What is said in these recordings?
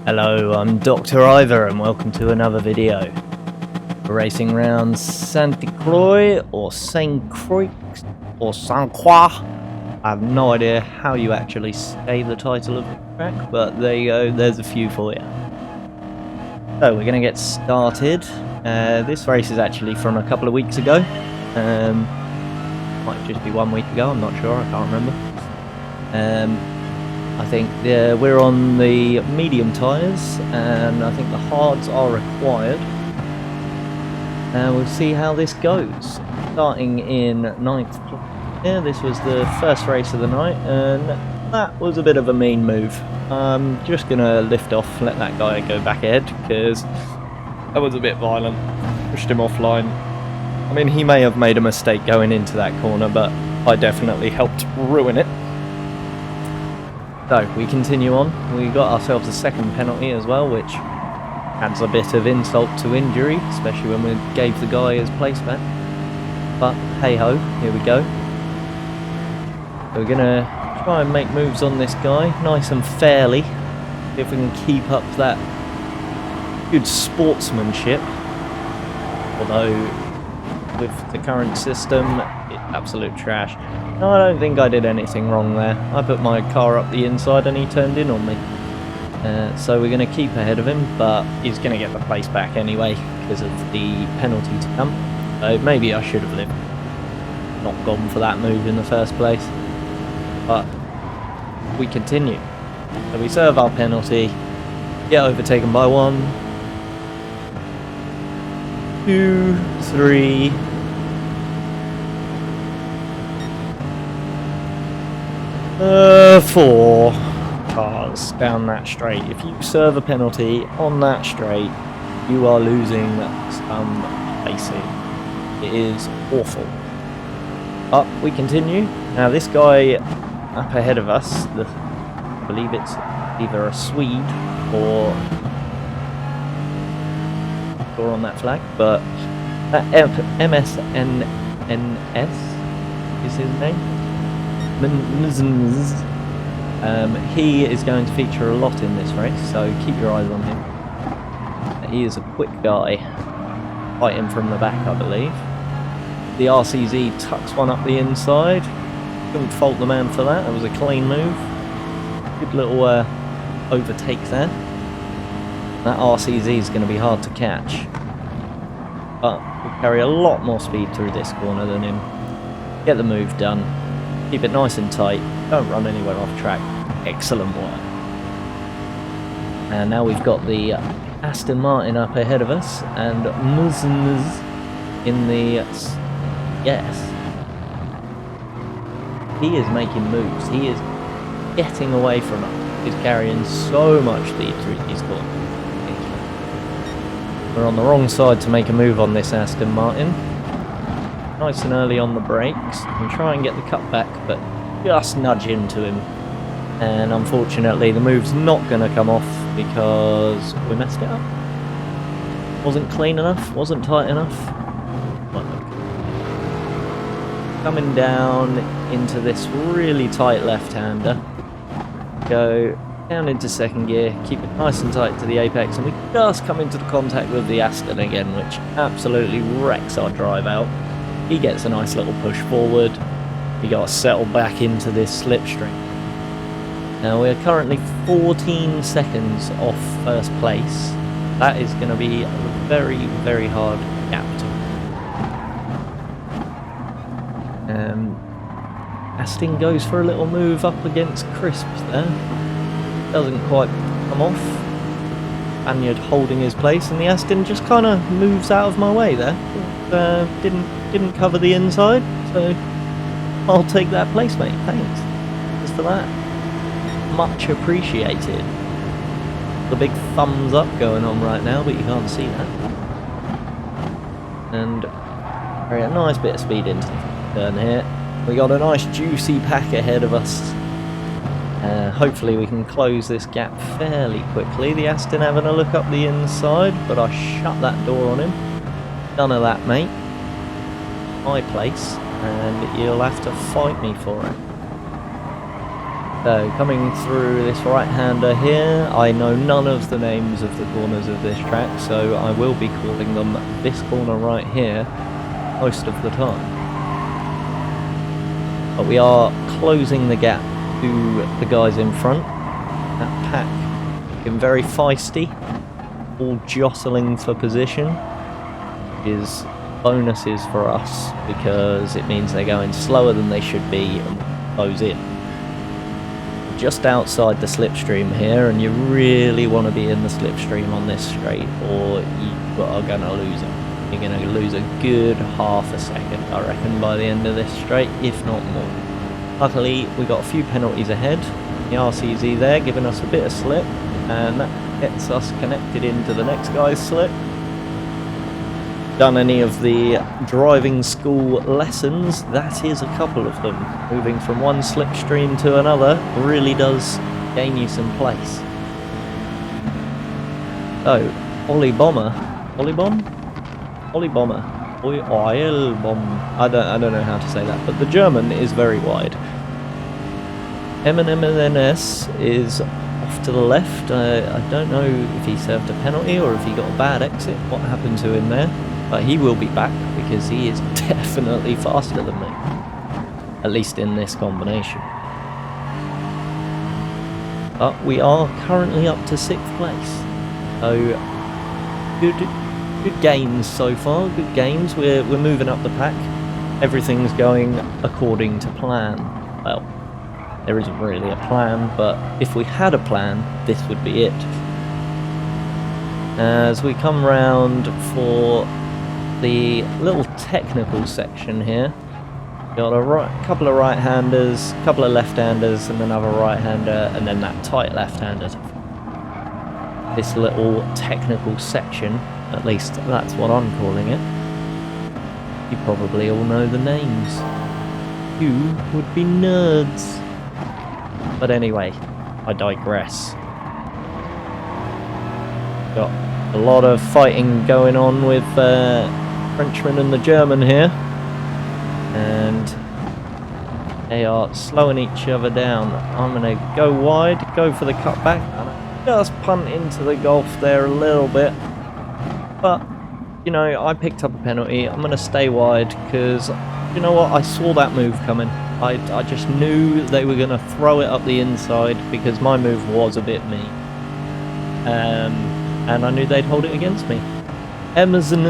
Hello, I'm Dr. Ivor and welcome to another video. We're racing around Saint Croix or Saint Croix or Saint Croix. I have no idea how you actually say the title of the track, but there you go, there's a few for you. So we're going to get started. This race is actually from a couple of weeks ago. Might just be 1 week ago, I'm not sure, I can't remember. I think we're on the medium tyres, and I think the hards are required. And we'll see how this goes. Starting in 9th place here, this was the first race of the night, and that was a bit of a mean move. I'm just going to lift off, let that guy go back ahead, because that was a bit violent. Pushed him offline. I mean, he may have made a mistake going into that corner, but I definitely helped ruin it. So, we continue on. We got ourselves a second penalty as well, which adds a bit of insult to injury, especially when we gave the guy his place back. But, hey-ho, here we go. So we're going to try and make moves on this guy, nice and fairly. See if we can keep up that good sportsmanship. Although, with the current system, it's absolute trash. No, I don't think I did anything wrong there. I put my car up the inside and he turned in on me. So we're going to keep ahead of him, but he's going to get the place back anyway because of the penalty to come. So maybe I should have not gone for that move in the first place. But we continue. So we serve our penalty, get overtaken by 1, 2, 3... 4 cars down that straight. If you serve a penalty on that straight, you are losing some spacing. It is awful. But we continue. Now this guy up ahead of us, I believe it's either a Swede or on that flag, but that MSNNS is his name. He is going to feature a lot in this race, so keep your eyes on him. He is a quick guy, fighting from the back, I believe. The RCZ tucks one up the inside. Couldn't fault the man for that. That was a clean move. Good little overtake there. That RCZ is going to be hard to catch, but we carry a lot more speed through this corner than him. Get the move done. Keep it nice and tight. Don't run anywhere off track. Excellent work. And now we've got the Aston Martin up ahead of us, and Muzz in the yes. He is making moves. He is getting away from us. He's carrying so much speed through these corners. We're on the wrong side to make a move on this Aston Martin. Nice and early on the brakes and try and get the cut back, but just nudge into him. And unfortunately the move's not going to come off because we messed it up. Wasn't clean enough, wasn't tight enough. Coming down into this really tight left-hander. Go down into second gear, keep it nice and tight to the apex, and we just come into the contact with the Aston again, which absolutely wrecks our drive out. He gets a nice little push forward. We got to settle back into this slipstream. Now we're currently 14 seconds off first place. That is going to be a very, very hard gap to. Aston goes for a little move up against Crisp there. Doesn't quite come off. Spaniard holding his place, and the Aston just kind of moves out of my way there. Didn't cover the inside, so I'll take that place, mate. Thanks. Just for that. Much appreciated. The big thumbs up going on right now, but you can't see that. And a nice bit of speed into the turn here. We got a nice juicy pack ahead of us. Hopefully we can close this gap fairly quickly. The Aston having a look up the inside, but I shut that door on him. None of that, mate. My place, and you'll have to fight me for it. So, coming through this right-hander here, I know none of the names of the corners of this track, so I will be calling them this corner right here most of the time. But we are closing the gap to the guys in front. That pack looking very feisty, all jostling for position, is bonuses for us because it means they're going slower than they should be and close in. Just outside the slipstream here, and you really want to be in the slipstream on this straight or you are going to lose it. You're going to lose a good half a second, I reckon, by the end of this straight, if not more. Luckily, we got a few penalties ahead. The RCZ there giving us a bit of slip, and that gets us connected into the next guy's slip. Done any of the driving school lessons, that is a couple of them. Moving from one slipstream to another really does gain you some place. So, Ollie Bomber, Ollie Bomb? Ollie Bomber, Oil Bomb, I don't know how to say that, but the German is very wide. MNS is off to the left. I don't know if he served a penalty or if he got a bad exit, what happened to him there. But he will be back because he is definitely faster than me. At least in this combination. But we are currently up to 6th place. So good gains so far, good gains. We're moving up the pack. Everything's going according to plan. Well, there isn't really a plan, but if we had a plan, this would be it. As we come round for the little technical section here, got a couple of right-handers, couple of left-handers, and another right-hander, and then that tight left-hander. This little technical section, at least that's what I'm calling it. You probably all know the names. You would be nerds. But anyway, I digress. Got a lot of fighting going on with Frenchman and the German here, and they are slowing each other down. I'm going to go wide, go for the cutback, and I just punt into the Gulf there a little bit, but you know, I picked up a penalty. I'm going to stay wide because you know what, I saw that move coming. I just knew they were going to throw it up the inside because my move was a bit mean, and I knew they'd hold it against me. Emerson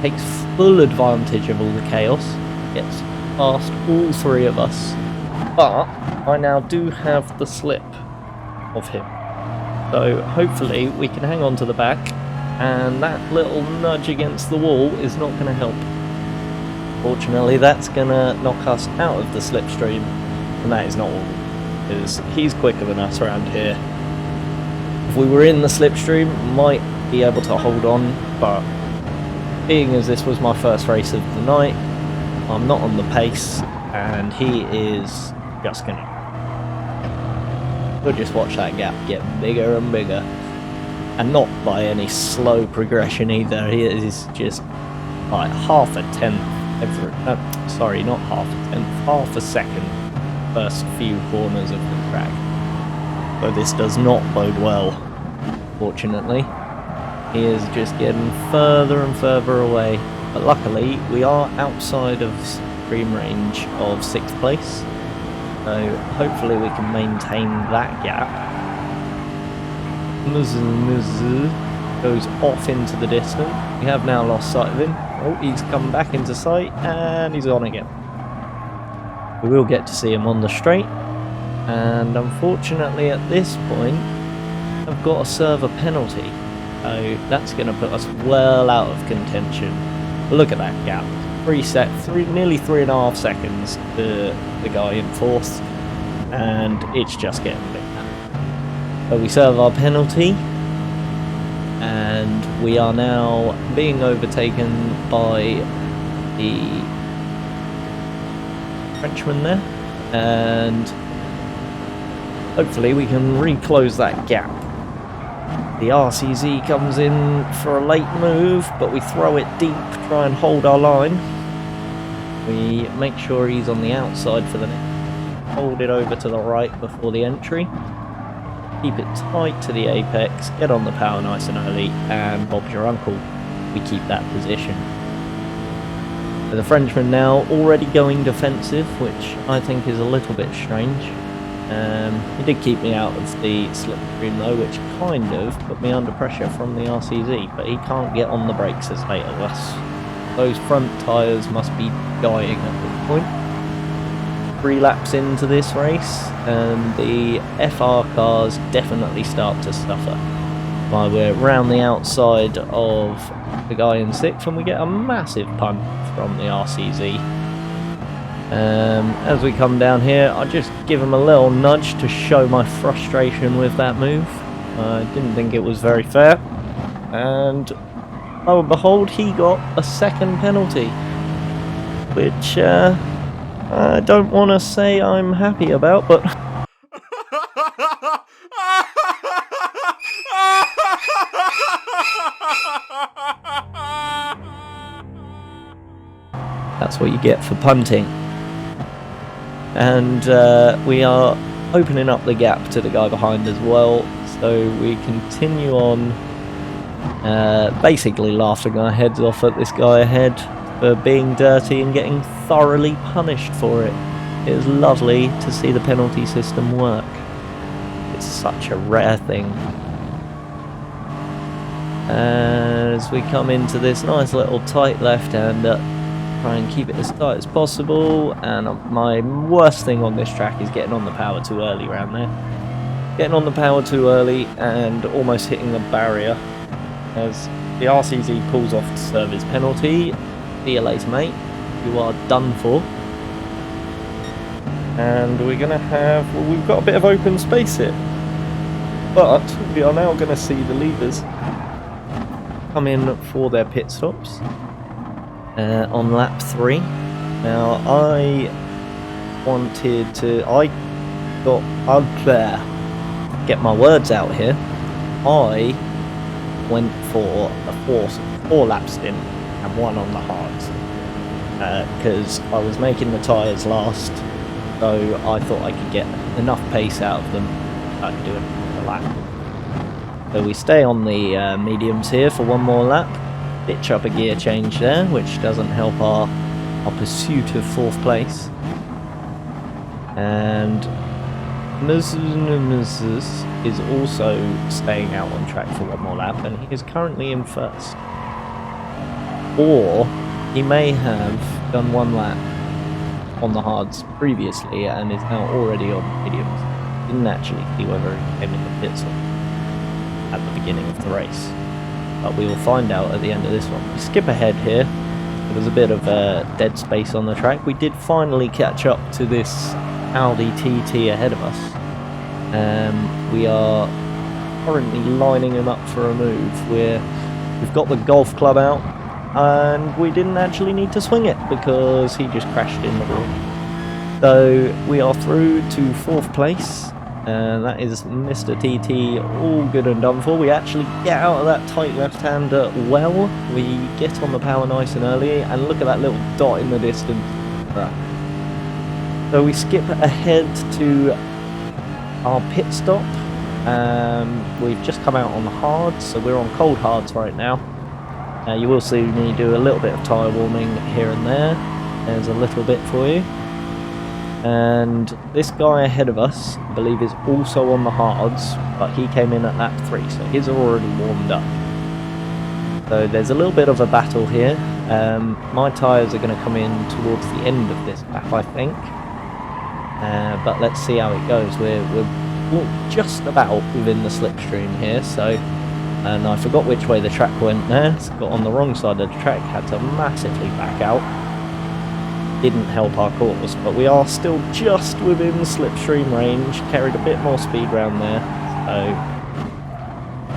takes full advantage of all the chaos, gets past all three of us, but I now do have the slip of him. So hopefully we can hang on to the back, and that little nudge against the wall is not going to help. Fortunately, that's going to knock us out of the slipstream, and that is not all, because he's quicker than us around here. If we were in the slipstream, might be able to hold on, but being as this was my first race of the night, I'm not on the pace, and he is just gonna... We'll just watch that gap get bigger and bigger, and not by any slow progression either. He is just like half a tenth every... sorry, not half a tenth, half a second first few corners of the track. So this does not bode well, fortunately. He is just getting further and further away. But luckily, we are outside of stream range of 6th place. So hopefully we can maintain that gap. Goes off into the distance. We have now lost sight of him. Oh, he's come back into sight and he's on again. We will get to see him on the straight. And unfortunately at this point, I've got to serve a penalty. So that's going to put us well out of contention. But look at that gap. Nearly 3.5 seconds to the guy in 4th. And it's just getting big. So we serve our penalty. And we are now being overtaken by the Frenchman there. And hopefully we can reclose that gap. The RCZ comes in for a late move, but we throw it deep, try and hold our line. We make sure he's on the outside for the next. hold it over to the right before the entry. Keep it tight to the apex, get on the power nice and early, and Bob's your uncle. We keep that position. So the Frenchman now already going defensive, which I think is a little bit strange. He did keep me out of the slipstream though, which kind of put me under pressure from the RCZ, but he can't get on the brakes as late as us. Those front tyres must be dying at this point. 3 laps into this race, and the FR cars definitely start to suffer. While we're round the outside of the guy in 6th, and we get a massive punt from the RCZ. As we come down here, I just give him a little nudge to show my frustration with that move. I didn't think it was very fair, and lo and behold, he got a second penalty, which I don't want to say I'm happy about, but that's what you get for punting. And we are opening up the gap to the guy behind as well, so we continue on basically laughing our heads off at this guy ahead for being dirty and getting thoroughly punished for it. It is lovely to see the penalty system work. It's such a rare thing. As we come into this nice little tight left-hander, try and keep it as tight as possible, and my worst thing on this track is getting on the power too early around there. Getting on the power too early and almost hitting the barrier as the RCZ pulls off to serve his penalty. See you later, mate. You are done for. And we're going to have... well, we've got a bit of open space here. But we are now going to see the leaders come in for their pit stops on lap 3. Now, I wanted to... get my words out here. I went for a 4-lap stint and 1 on the hards. Because I was making the tyres last, so I thought I could get enough pace out of them I could do it for a lap. So we stay on the mediums here for 1 more lap, ditch up a gear change there, which doesn't help our pursuit of 4th place. And Mrs. is also staying out on track for 1 more lap, and he is currently in 1st. Or he may have done 1 lap on the hards previously and is now already on mediums. Didn't actually see whether he came in the pits at the beginning of the race, but we will find out at the end of this one. We skip ahead here. There was a bit of dead space on the track. We did finally catch up to this Audi TT ahead of us. We are currently lining him up for a move. We've got the golf club out, and we didn't actually need to swing it because he just crashed in the wall. So we are through to 4th place, and that is Mr. TT all good and done for. We actually get out of that tight left-hander well. We get on the power nice and early, and look at that little dot in the distance. So we skip ahead to our pit stop. We've just come out on the hards, so we're on cold hards right now. You will see me do a little bit of tyre warming here and there. There's a little bit for you. And this guy ahead of us, I believe, is also on the hards, but he came in at lap 3, so he's already warmed up. So there's a little bit of a battle here. My tyres are going to come in towards the end of this lap, I think. But let's see how it goes. We're just about within the slipstream here, so... and I forgot which way the track went there. It's got on the wrong side of the track, had to massively back out. Didn't help our course, but we are still just within slipstream range. Carried a bit more speed round there, so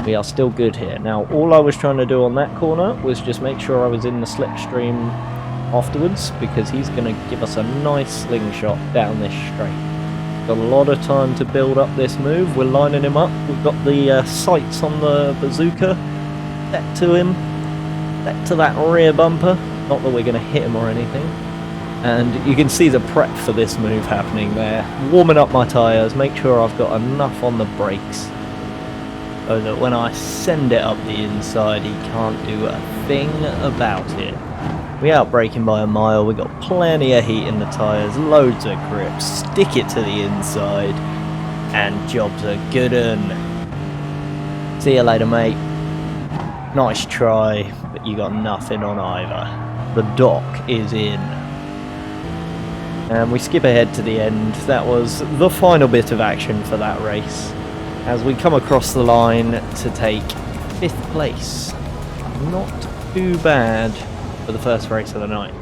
we are still good here. Now, all I was trying to do on that corner was just make sure I was in the slipstream afterwards, because he's going to give us a nice slingshot down this straight. Got a lot of time to build up this move. We're lining him up. We've got the sights on the bazooka set to him, set to that rear bumper. Not that we're going to hit him or anything. And you can see the prep for this move happening there. Warming up my tyres, make sure I've got enough on the brakes so that when I send it up the inside he can't do a thing about it. We out braking by a mile, we got plenty of heat in the tyres, loads of grip, stick it to the inside, and job's a good un. See you later, mate. Nice try, but you got nothing on either. The dock is in. And we skip ahead to the end. That was the final bit of action for that race, as we come across the line to take 5th place. Not too bad for the first race of the night.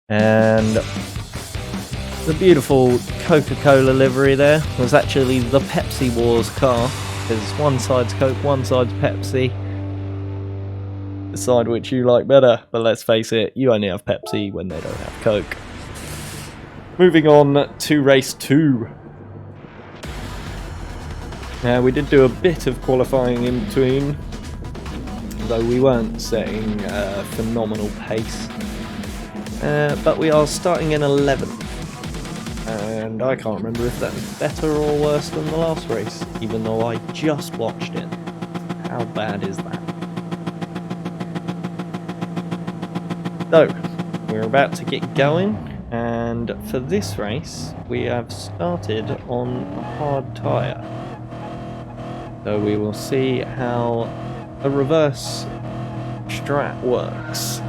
And the beautiful Coca-Cola livery there was actually the Pepsi Wars car, because one side's Coke, one side's Pepsi. Decide which you like better, but let's face it, you only have Pepsi when they don't have Coke. Moving on to race 2. Now, we did do a bit of qualifying in between, though we weren't setting a phenomenal pace. But we are starting in 11th. And I can't remember if that's better or worse than the last race, even though I just watched it. How bad is that? So, we're about to get going, and for this race, we have started on a hard tyre. So we will see how the reverse strat works.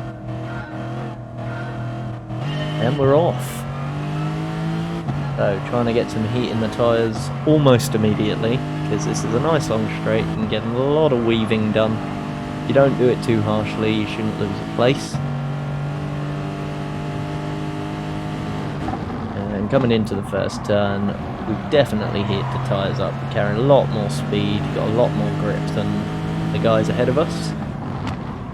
And we're off. So trying to get some heat in the tyres almost immediately, because this is a nice long straight and getting a lot of weaving done. If you don't do it too harshly, you shouldn't lose a place. And coming into the first turn, we've definitely heated the tyres up. We're carrying a lot more speed, got a lot more grip than the guys ahead of us.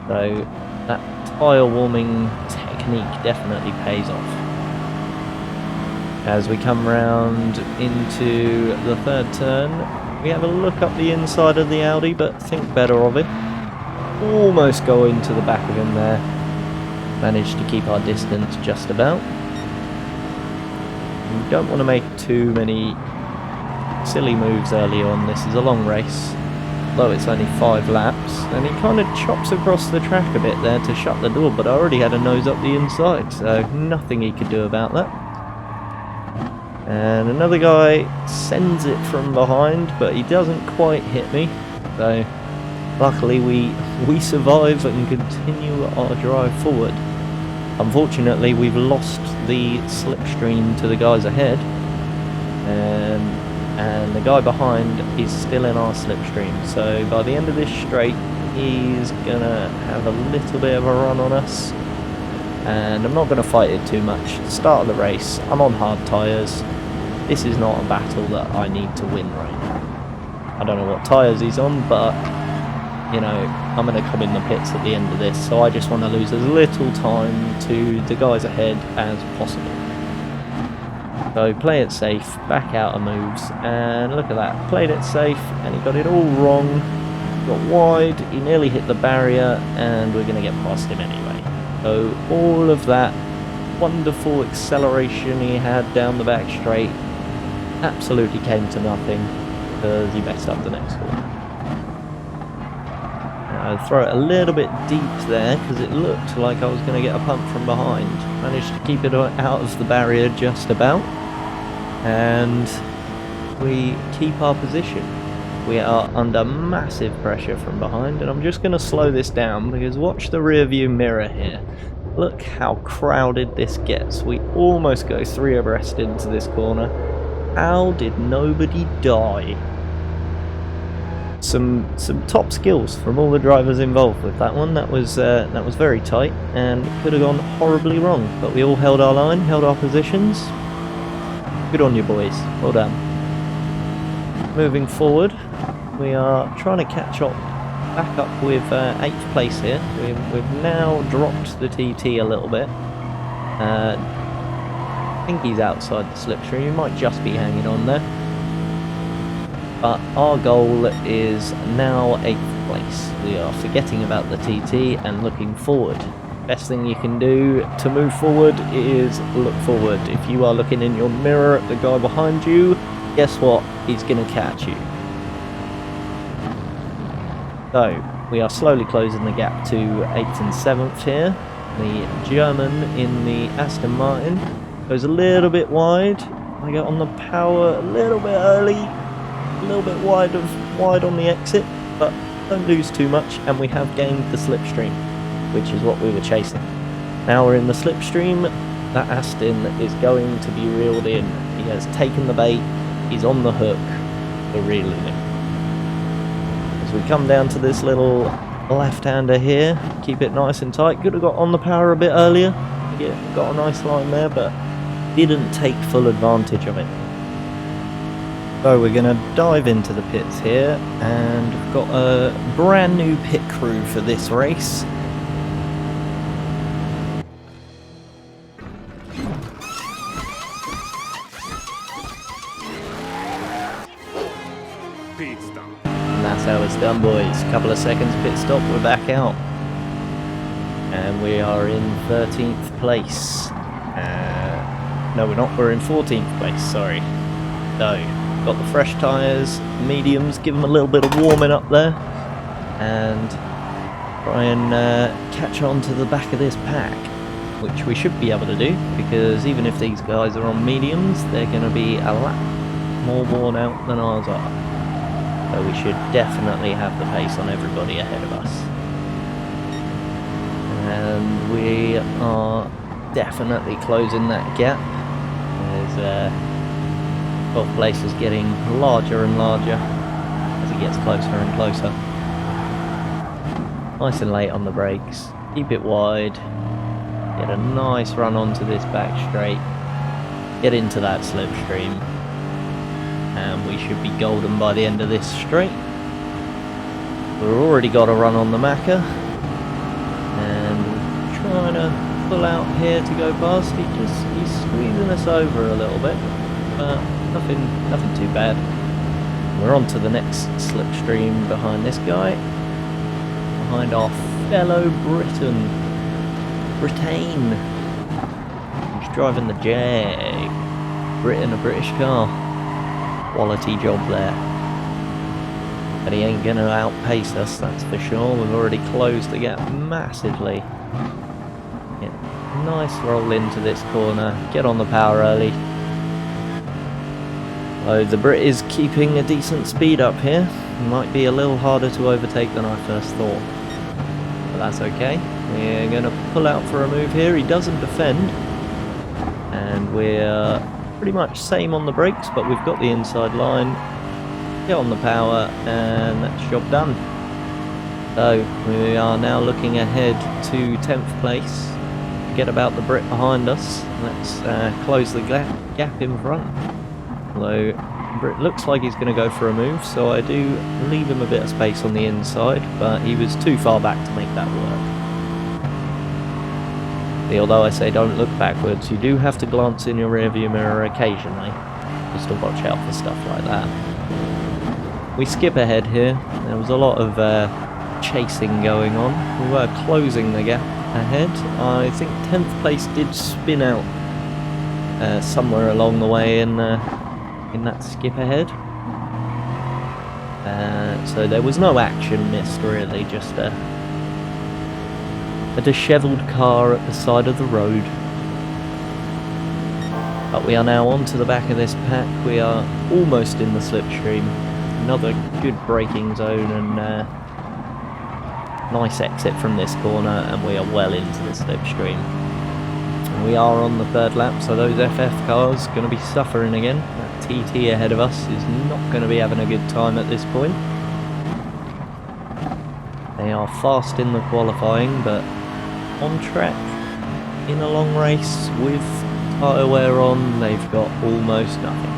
So that tyre warming technique definitely pays off. As we come round into the third turn, we have a look up the inside of the Audi, but think better of it. Almost go into the back of him there. Managed to keep our distance just about. We don't want to make too many silly moves early on. This is a long race, though it's only 5 laps, and he kind of chops across the track a bit there to shut the door, but I already had a nose up the inside, so nothing he could do about that. And another guy sends it from behind, but he doesn't quite hit me, so luckily we survive and continue our drive forward. Unfortunately, we've lost the slipstream to the guys ahead, and the guy behind is still in our slipstream, so by the end of this straight he's gonna have a little bit of a run on us, and I'm not going to fight it too much. Start of the race, I'm on hard tyres. This is not a battle that I need to win right now. I don't know what tyres he's on, but you know, I'm going to come in the pits at the end of this, so I just want to lose as little time to the guys ahead as possible. So play it safe, back out of moves, and look at that, played it safe and he got it all wrong, got wide, he nearly hit the barrier, and we're going to get past him anyway. So all of that wonderful acceleration he had down the back straight absolutely came to nothing because he messed up the next one. I'll throw it a little bit deep there because it looked like I was going to get a pump from behind. Managed to keep it out of the barrier just about, and we keep our position. We are under massive pressure from behind, and I'm just going to slow this down because watch the rear view mirror here. Look how crowded this gets. We almost go 3 abreast into this corner. How did nobody die? Some top skills from all the drivers involved with that one. That was very tight and could have gone horribly wrong, but we all held our line, held our positions. Good on you, boys. Well done. Moving forward, we are trying to catch up, back up with 8th place here. We've now dropped the TT a little bit. I think he's outside the slipstream. He might just be hanging on there. But our goal is now 8th place. We are forgetting about the TT and looking forward. Best thing you can do to move forward is look forward. If you are looking in your mirror at the guy behind you, guess what? He's going to catch you. So, we are slowly closing the gap to 8th and 7th here. The German in the Aston Martin goes a little bit wide. I get on the power a little bit early, a little bit wide on the exit, but don't lose too much, and we have gained the slipstream, which is what we were chasing. Now we're in the slipstream. That Aston is going to be reeled in. He has taken the bait, he's on the hook, we're reeling him. As we come down to this little left-hander here, keep it nice and tight. Could have got on the power a bit earlier, got a nice line there, but didn't take full advantage of it. So we're going to dive into the pits here, and we've got a brand new pit crew for this race. Pit stop. And that's how it's done, boys. Couple of seconds pit stop, we're back out. And we are in 13th place. No, we're not, we're in 14th place, sorry. So, got the fresh tyres, mediums, give them a little bit of warming up there. And try and catch on to the back of this pack, which we should be able to do, because even if these guys are on mediums, they're going to be a lot more worn out than ours are. So we should definitely have the pace on everybody ahead of us. And we are definitely closing that gap. There's 12th place is getting larger and larger as it gets closer and closer. Nice and late on the brakes. Keep it wide. Get a nice run onto this back straight. Get into that slipstream. And we should be golden by the end of this straight. We've already got a run on the Macca. And trying to pull out here to go past. He's squeezing us over a little bit. But nothing too bad. We're on to the next slipstream behind this guy. Behind our fellow Britain. He's driving the Jag. Britain, a British car. Quality job there. But he ain't going to outpace us, that's for sure. We've already closed the gap massively. Yeah, nice roll into this corner. Get on the power early. So the Brit is keeping a decent speed up here. Might be a little harder to overtake than I first thought. But that's okay. We're going to pull out for a move here. He doesn't defend. And we're pretty much same on the brakes, but we've got the inside line. Get on the power, and that's job done. So we are now looking ahead to 10th place. Forget about the Brit behind us. Let's close the gap in front. Although Brit looks like he's going to go for a move, so I do leave him a bit of space on the inside, but he was too far back to make that work. Although I say don't look backwards, you do have to glance in your rearview mirror occasionally, just to watch out for stuff like that. We skip ahead here. There was a lot of chasing going on. We were closing the gap ahead. I think 10th place did spin out somewhere along the way in that skip ahead. So there was no action missed really, just a dishevelled car at the side of the road. But we are now onto the back of this pack. We are almost in the slipstream. Another good braking zone and nice exit from this corner, and we are well into the slipstream. And we are on the third lap, so those FF cars are going to be suffering again. That TT ahead of us is not going to be having a good time at this point. They are fast in the qualifying, but on track in a long race with tyre wear on, they've got almost nothing.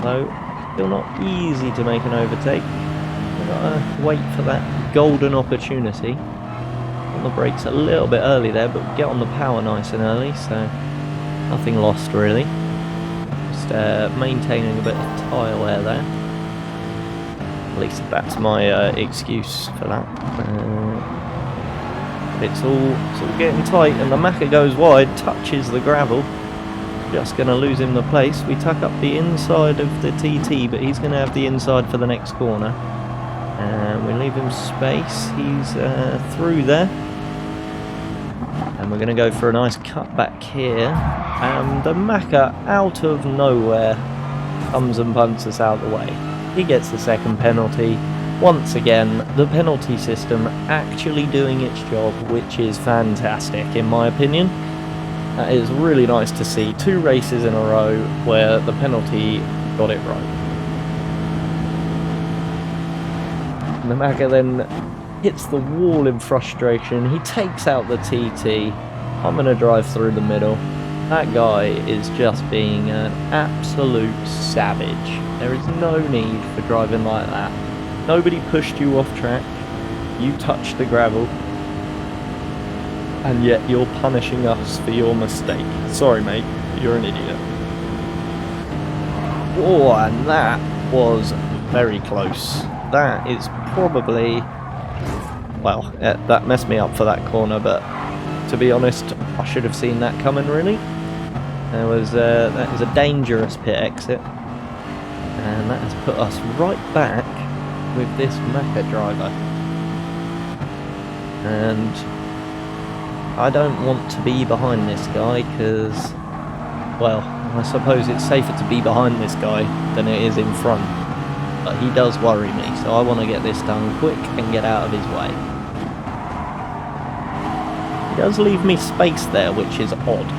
Though, still not easy to make an overtake. We've got to wait for that golden opportunity. On the brakes a little bit early there, but we get on the power nice and early, so nothing lost really. Just maintaining a bit of tyre wear there. At least that's my excuse for that. It's all getting tight, and the Macca goes wide, touches the gravel. Just going to lose him the place. We tuck up the inside of the TT, but he's going to have the inside for the next corner. And we leave him space. He's through there. And we're going to go for a nice cut back here. And the Macca, out of nowhere, comes and punts us out the way. He gets the second penalty. Once again, the penalty system actually doing its job, which is fantastic in my opinion. That is really nice to see. 2 races in a row where the penalty got it right. And the Macca then hits the wall in frustration. He takes out the TT. I'm going to drive through the middle. That guy is just being an absolute savage. There is no need for driving like that. Nobody pushed you off track. You touched the gravel. And yet you're punishing us for your mistake. Sorry mate, you're an idiot. Oh, and that was very close. That is probably... well, that messed me up for that corner, but to be honest, I should have seen that coming really. That is a dangerous pit exit. And that has put us right back with this Macca driver. And I don't want to be behind this guy because, well, I suppose it's safer to be behind this guy than it is in front. But he does worry me, so I want to get this done quick and get out of his way. He does leave me space there, which is odd.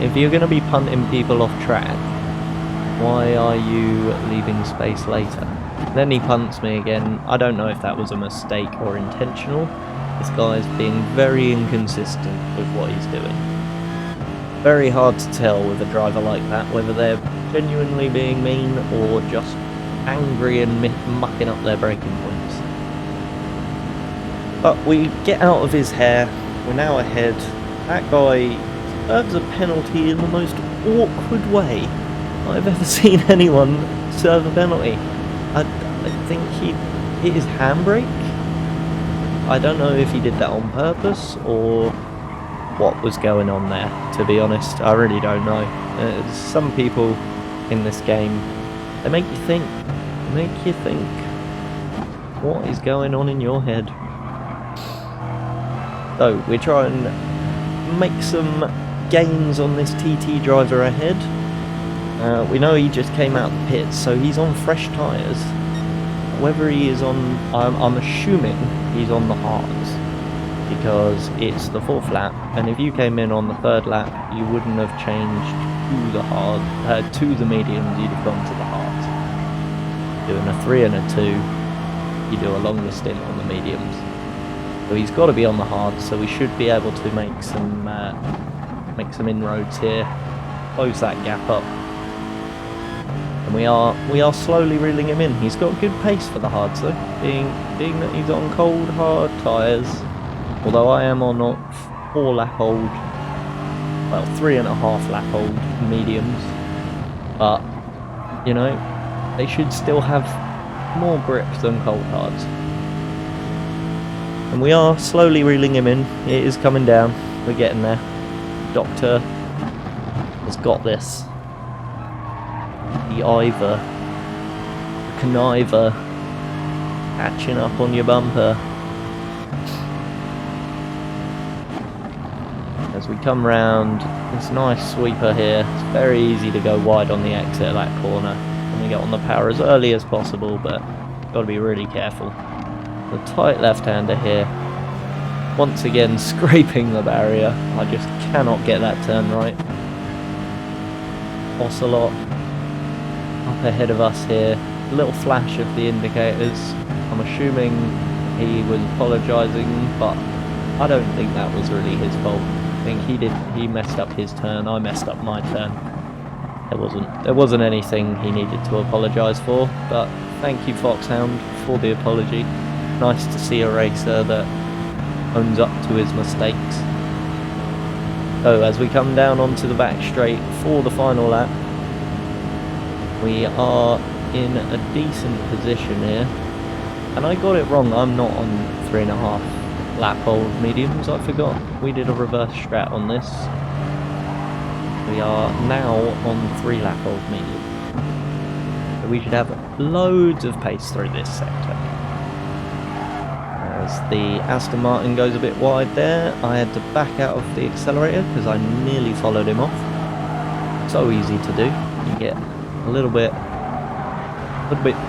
If you're going to be punting people off track, why are you leaving space later? Then he punts me again. I don't know if that was a mistake or intentional. This guy's being very inconsistent with what he's doing. Very hard to tell with a driver like that, whether they're genuinely being mean or just angry and mucking up their braking points. But we get out of his hair, we're now ahead. That guy serves a penalty in the most awkward way I've ever seen anyone serve a penalty. I think he hit his handbrake. I don't know if he did that on purpose or what was going on there, to be honest. I really don't know. Some people in this game, they make you think. What is going on in your head? So, we're trying to make some gains on this TT driver ahead. We know he just came out of the pits, so he's on fresh tyres. Whether he is on, I'm assuming he's on the hards, because it's the 4th lap, and if you came in on the 3rd lap, you wouldn't have changed to the mediums, you'd have gone to the hards. Doing a 3 and a 2, you do a longer stint on the mediums. So he's got to be on the hards, so we should be able to make some inroads here, close that gap up. And we are slowly reeling him in. He's got good pace for the hards though, being that he's on cold hard tyres. Although I am on 4 lap old, well 3.5 lap old mediums. But you know, they should still have more grip than cold hards. And we are slowly reeling him in. It is coming down. We're getting there. Doctor has got this. The Ivor, the conniver, catching up on your bumper. As we come round this nice sweeper here, it's very easy to go wide on the exit of that corner. And we get on the power as early as possible, but got to be really careful. The tight left-hander here, once again scraping the barrier. I just cannot get that turn right. Ocelot up ahead of us here, a little flash of the indicators. I'm assuming he was apologising, but I don't think that was really his fault. I think he messed up his turn, I messed up my turn. There wasn't anything he needed to apologise for, but thank you Foxhound for the apology. Nice to see a racer that owns up to his mistakes. So as we come down onto the back straight for the final lap, we are in a decent position here. And I got it wrong, I'm not on 3.5 lap old mediums, I forgot. We did a reverse strat on this. We are now on 3 lap old medium. So we should have loads of pace through this sector. As the Aston Martin goes a bit wide there, I had to back out of the accelerator because I nearly followed him off. So easy to do. You get a little bit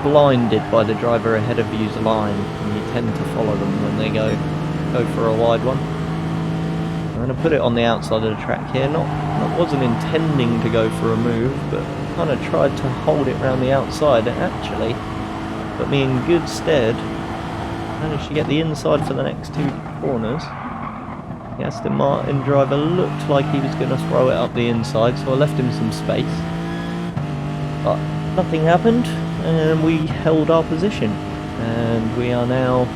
blinded by the driver ahead of you's line, and you tend to follow them when they go for a wide one. I'm going to put it on the outside of the track here. I wasn't intending to go for a move, but kind of tried to hold it around the outside. It actually put me in good stead. Managed to get the inside for the next 2 corners. The Aston Martin driver looked like he was going to throw it up the inside, so I left him some space. But nothing happened, and we held our position. And we are now,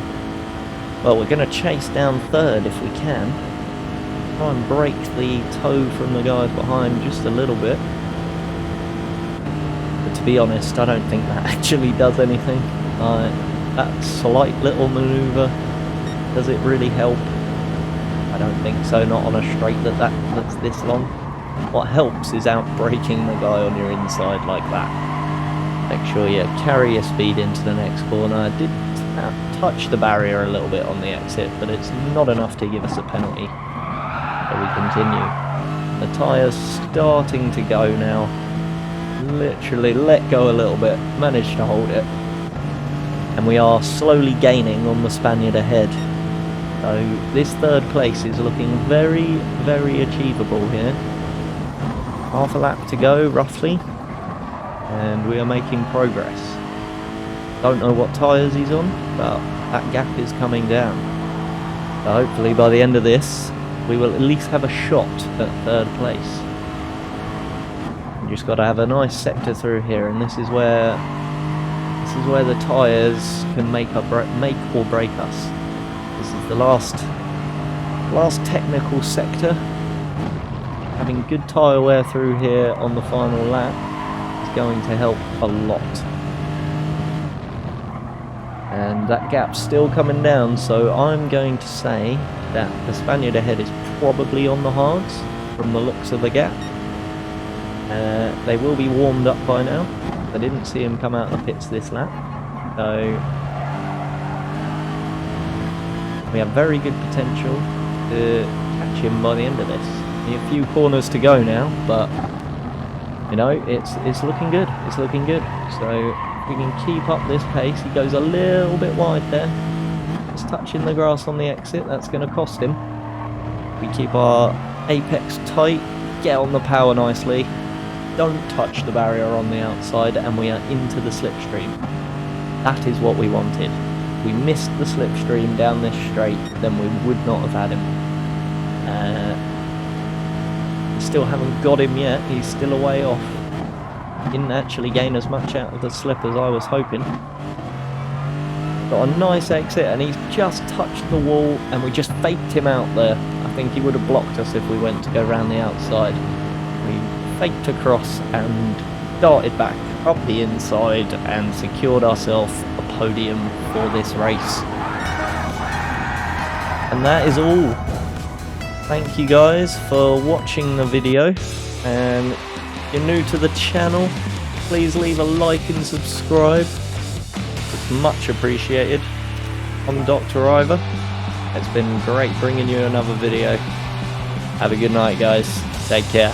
well, we're going to chase down third if we can. Try and break the toe from the guys behind just a little bit. But to be honest, I don't think that actually does anything. That slight little manoeuvre, does it really help? I don't think so, not on a straight that's this long. What helps is out-braking the guy on your inside like that. Make sure you carry your speed into the next corner. I did touch the barrier a little bit on the exit, but it's not enough to give us a penalty. So we continue. The tyre's starting to go now. Literally let go a little bit, managed to hold it. And we are slowly gaining on the Spaniard ahead. So this third place is looking very, very achievable here. Half a lap to go, roughly. And we are making progress. Don't know what tyres he's on, but that gap is coming down. So hopefully by the end of this, we will at least have a shot at third place. You just got to have a nice sector through here, and this is where the tyres can make or break us. This is the last technical sector. Having good tyre wear through here on the final lap is going to help a lot. And that gap's still coming down, so I'm going to say that the Spaniard ahead is probably on the hards from the looks of the gap. They will be warmed up by now. I didn't see him come out of the pits this lap, so we have very good potential to catch him by the end of this. A few corners to go now, but you know, it's looking good. It's looking good. So if we can keep up this pace. He goes a little bit wide there. Just touching the grass on the exit. That's going to cost him. We keep our apex tight. Get on the power nicely. Don't touch the barrier on the outside, and we are into the slipstream. That is what we wanted. If we missed the slipstream down this straight, then we would not have had him. Still haven't got him yet. He's still a way off. Didn't actually gain as much out of the slip as I was hoping. Got a nice exit, and he's just touched the wall, and we just faked him out there. I think he would have blocked us if we went to go around the outside. We faked across and darted back up the inside and secured ourselves a podium for this race. And that is all. Thank you guys for watching the video, and if you're new to the channel, please leave a like and subscribe. It's much appreciated. I'm Dr. Ivor. It's been great bringing you another video. Have a good night, guys. Take care.